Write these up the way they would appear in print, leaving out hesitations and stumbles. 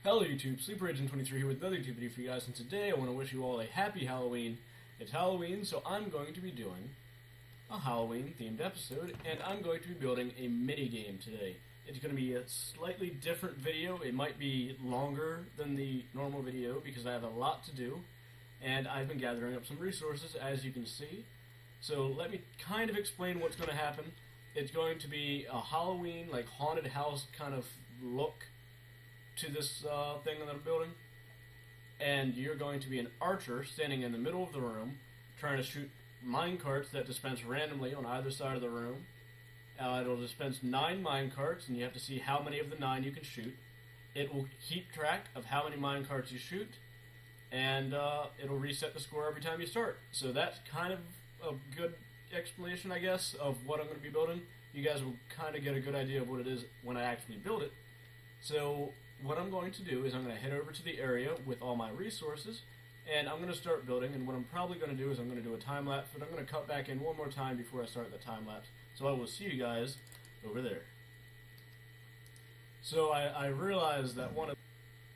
Hello YouTube, SleeperAgent23 here with another YouTube video for you guys, and today I want to wish you all a happy Halloween. It's Halloween, so I'm going to be doing a Halloween themed episode, and I'm going to be building a mini game today. It's going to be a slightly different video. It might be longer than the normal video because I have a lot to do, and I've been gathering up some resources, as you can see. So let me kind of explain what's going to happen. It's going to be a Halloween, like haunted house kind of look to this thing that I'm building, and you're going to be an archer standing in the middle of the room trying to shoot mine carts that dispense randomly on either side of the room. It'll dispense 9 mine carts, and you have to see how many of the 9 you can shoot. It will keep track of how many mine carts you shoot, and it'll reset the score every time you start. So that's kind of a good explanation, I guess, of what I'm going to be building. You guys will kind of get a good idea of what it is when I actually build it. So what I'm going to do is I'm going to head over to the area with all my resources, and I'm going to start building, and what I'm probably going to do is I'm going to do a time lapse, but I'm going to cut back in one more time before I start the time lapse. So I will see you guys over there. So I realized that one of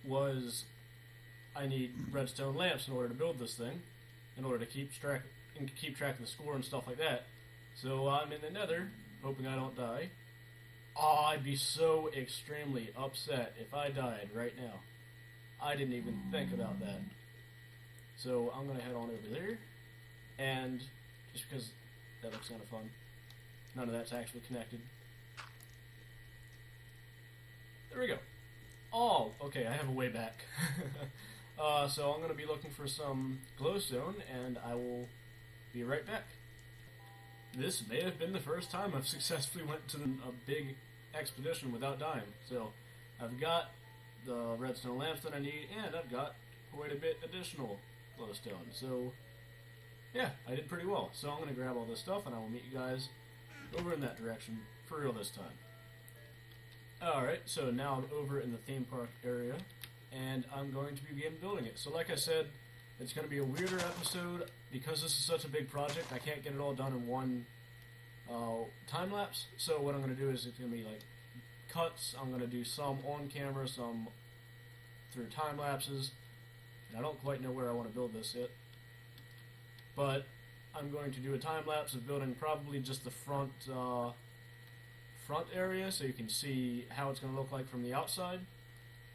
was I need redstone lamps in order to build this thing, in order to keep track of the score and stuff like that. So I'm in the nether, hoping I don't die. Oh, I'd be so extremely upset if I died right now. I didn't even think about that. So I'm going to head on over there, and just because that looks kind of fun, none of that's actually connected. There we go. Oh, okay, I have a way back. So I'm going to be looking for some glowstone, and I will be right back. This may have been the first time I've successfully went to a big expedition without dying. So I've got the redstone lamps that I need, and I've got quite a bit additional glowstone. So yeah, I did pretty well. So I'm going to grab all this stuff, and I will meet you guys over in that direction for real this time. Alright, so now I'm over in the theme park area, and I'm going to begin building it. So like I said, it's going to be a weirder episode because this is such a big project. I can't get it all done in one time lapse. So what I'm going to do is it's going to be like cuts. I'm going to do some on camera, some through time lapses. And I don't quite know where I want to build this yet, but I'm going to do a time lapse of building probably just the front area, so you can see how it's going to look like from the outside.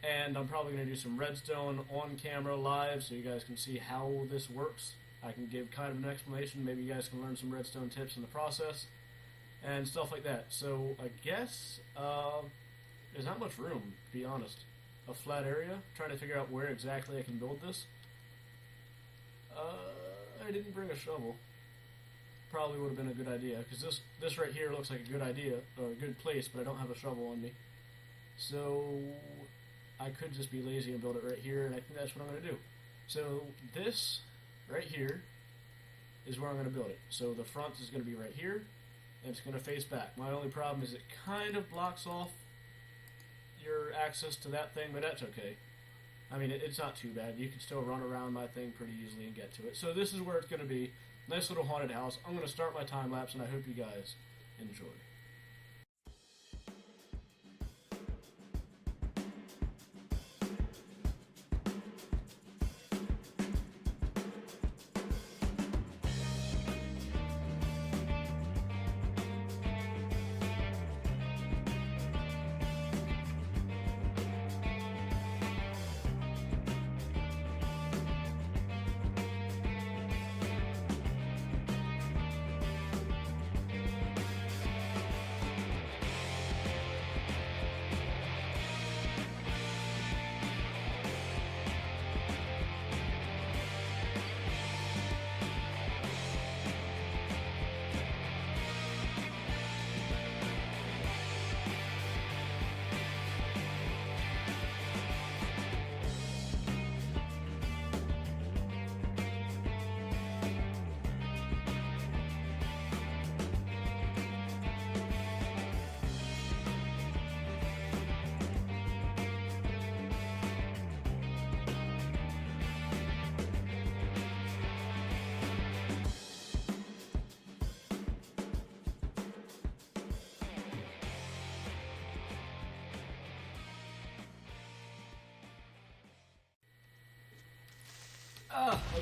And I'm probably going to do some redstone on camera live so you guys can see how this works. I can give kind of an explanation. Maybe you guys can learn some redstone tips in the process and stuff like that. So I guess there's not much room, to be honest. A flat area. Trying to figure out where exactly I can build this. I didn't bring a shovel. Probably would have been a good idea, because this right here looks like a good idea, or a good place, but I don't have a shovel on me. So I could just be lazy and build it right here, and I think that's what I'm going to do. So this right here is where I'm going to build it. So the front is going to be right here, and it's going to face back. My only problem is it kind of blocks off your access to that thing, but that's okay. I mean, it's not too bad. You can still run around my thing pretty easily and get to it. So this is where it's going to be. Nice little haunted house. I'm going to start my time lapse, and I hope you guys enjoy.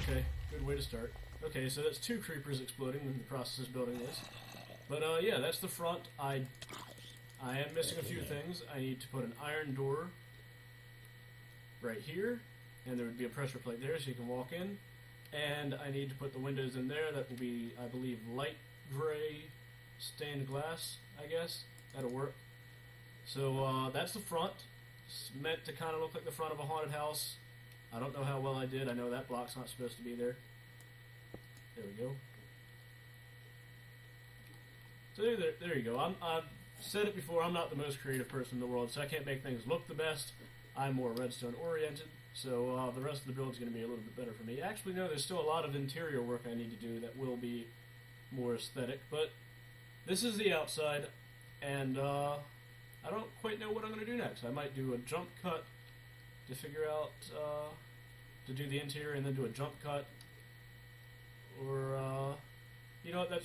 Okay, good way to start. Okay, so that's 2 creepers exploding in the process of building this. But yeah, that's the front. I am missing a few things. I need to put an iron door right here, and there would be a pressure plate there so you can walk in. And I need to put the windows in there. That will be, I believe, light gray stained glass, I guess. That'll work. So that's the front. It's meant to kind of look like the front of a haunted house. I don't know how well I did. I know that block's not supposed to be there. There we go. So there you go. I've said it before, I'm not the most creative person in the world, so I can't make things look the best. I'm more redstone oriented, so the rest of the build is going to be a little bit better for me. Actually, no, there's still a lot of interior work I need to do that will be more aesthetic, but this is the outside, and I don't quite know what I'm going to do next. I might do a jump cut to figure out, to do the interior and then do a jump cut, or, you know what,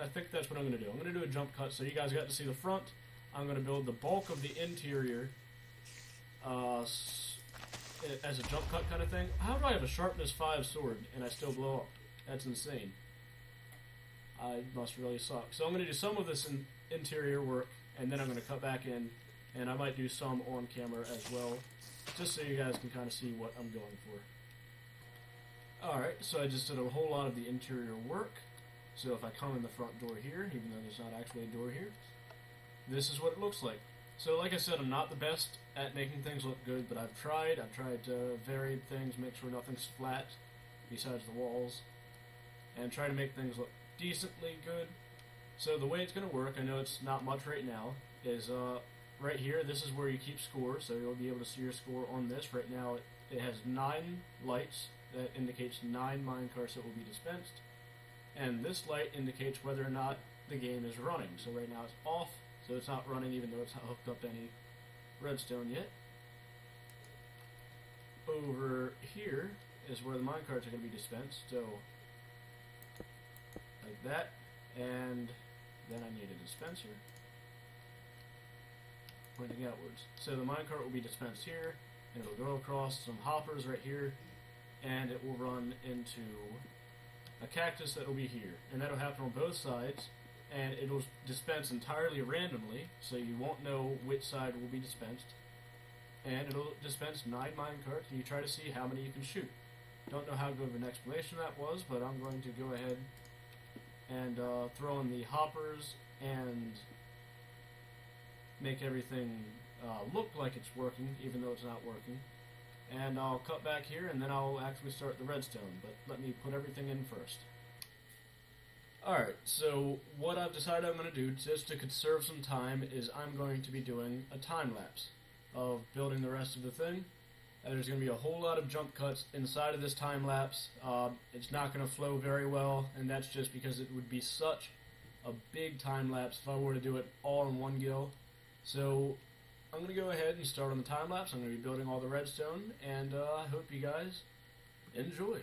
I think that's what I'm going to do. I'm going to do a jump cut so you guys got to see the front. I'm going to build the bulk of the interior as a jump cut kind of thing. How do I have a sharpness 5 sword and I still blow up? That's insane. I must really suck. So I'm going to do some of this interior work, and then I'm going to cut back in, and I might do some on camera as well, just so you guys can kind of see what I'm going for. Alright, so I just did a whole lot of the interior work. So if I come in the front door here, even though there's not actually a door here, this is what it looks like. So like I said, I'm not the best at making things look good, but I've tried varied things, make sure nothing's flat besides the walls, and try to make things look decently good. So the way it's going to work, I know it's not much right now, is right here, this is where you keep score, so you'll be able to see your score on this. Right now it has 9 lights, that indicates 9 minecarts that will be dispensed. And this light indicates whether or not the game is running. So right now it's off, so it's not running even though it's not hooked up to any redstone yet. Over here is where the minecarts are going to be dispensed, so like that, and then I need a dispenser pointing outwards. So the minecart will be dispensed here, and it will go across some hoppers right here, and it will run into a cactus that will be here, and that'll happen on both sides, and it'll dispense entirely randomly, so you won't know which side will be dispensed, and it'll dispense 9 minecarts, and you try to see how many you can shoot. Don't know how good of an explanation that was, but I'm going to go ahead and throw in the hoppers and make everything look like it's working, even though it's not working. And I'll cut back here, and then I'll actually start the redstone, but let me put everything in first. Alright, so what I've decided I'm going to do, just to conserve some time, is I'm going to be doing a time-lapse of building the rest of the thing. There's going to be a whole lot of jump cuts inside of this time-lapse. It's not going to flow very well, and that's just because it would be such a big time-lapse if I were to do it all in one go. So I'm going to go ahead and start on the time-lapse. I'm going to be building all the redstone, and I hope you guys enjoy.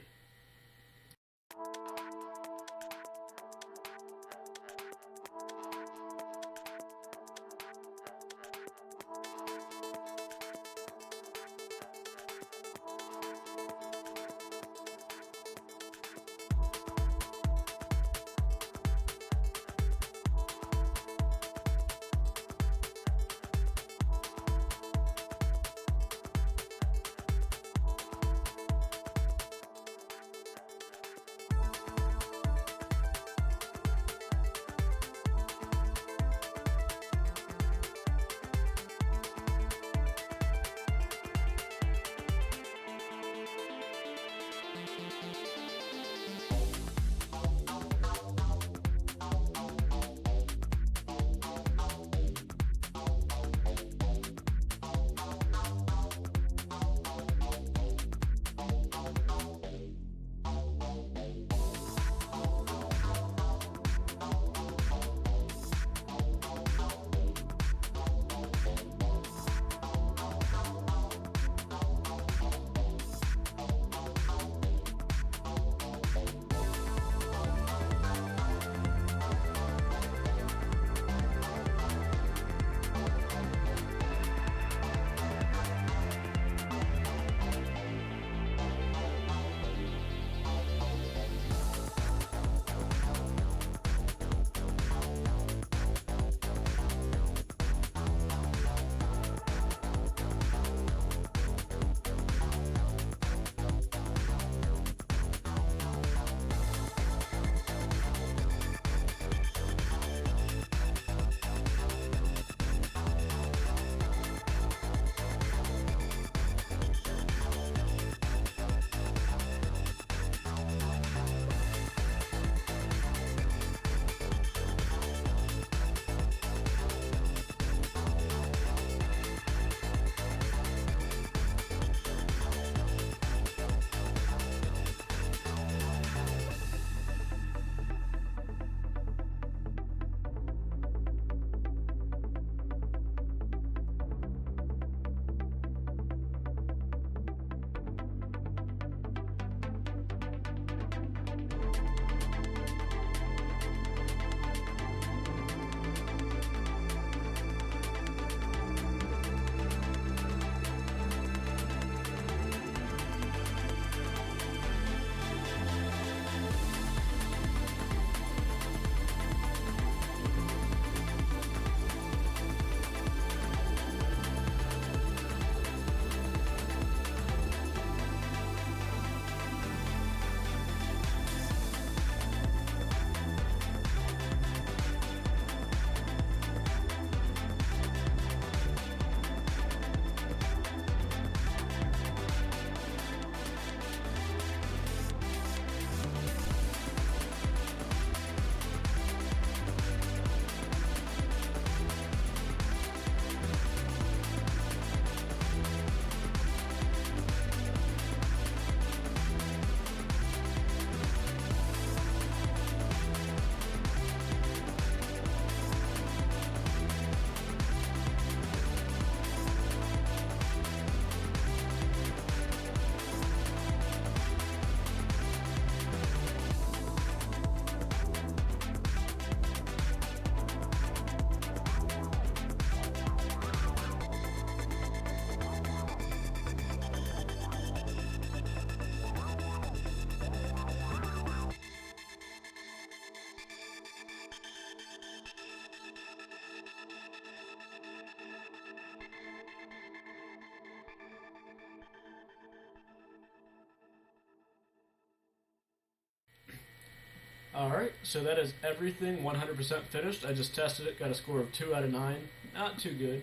Alright, so that is everything 100% finished. I just tested it, got a score of 2 out of 9. Not too good,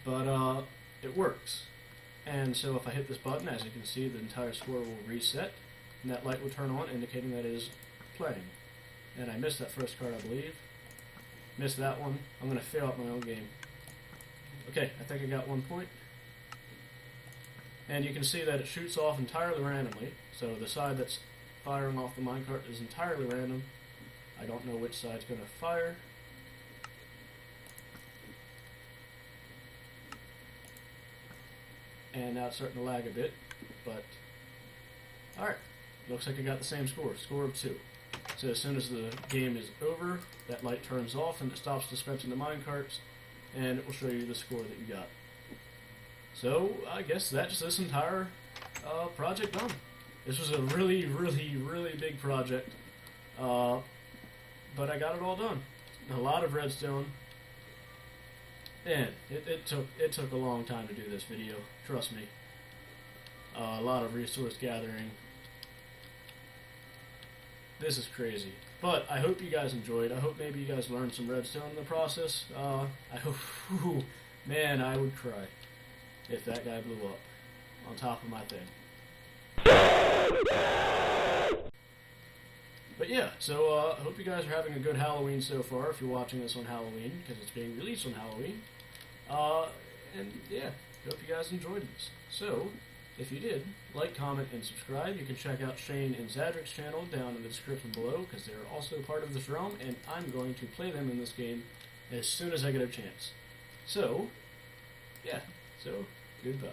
but it works. And so if I hit this button, as you can see, the entire score will reset, and that light will turn on, indicating that it is playing. And I missed that first card, I believe. Missed that one. I'm going to fail at my own game. Okay, I think I got 1 point. And you can see that it shoots off entirely randomly, so the side that's firing off the minecart is entirely random. I don't know which side's going to fire. And now it's starting to lag a bit, but alright, looks like I got the same score of 2. So as soon as the game is over, that light turns off and it stops dispensing the minecarts, and it will show you the score that you got. So I guess that's this entire project done. This was a really, really, really big project, but I got it all done. A lot of redstone. And it took a long time to do this video, trust me. A lot of resource gathering. This is crazy. But I hope you guys enjoyed. I hope maybe you guys learned some redstone in the process. I hope, man, I would cry if that guy blew up on top of my thing. But yeah, so I hope you guys are having a good Halloween so far, if you're watching this on Halloween, because it's being released on Halloween. And yeah, hope you guys enjoyed this. So, if you did, like, comment, and subscribe. You can check out Shane and Xadryc's channel down in the description below, because they're also part of this realm, and I'm going to play them in this game as soon as I get a chance. So, yeah, so, goodbye.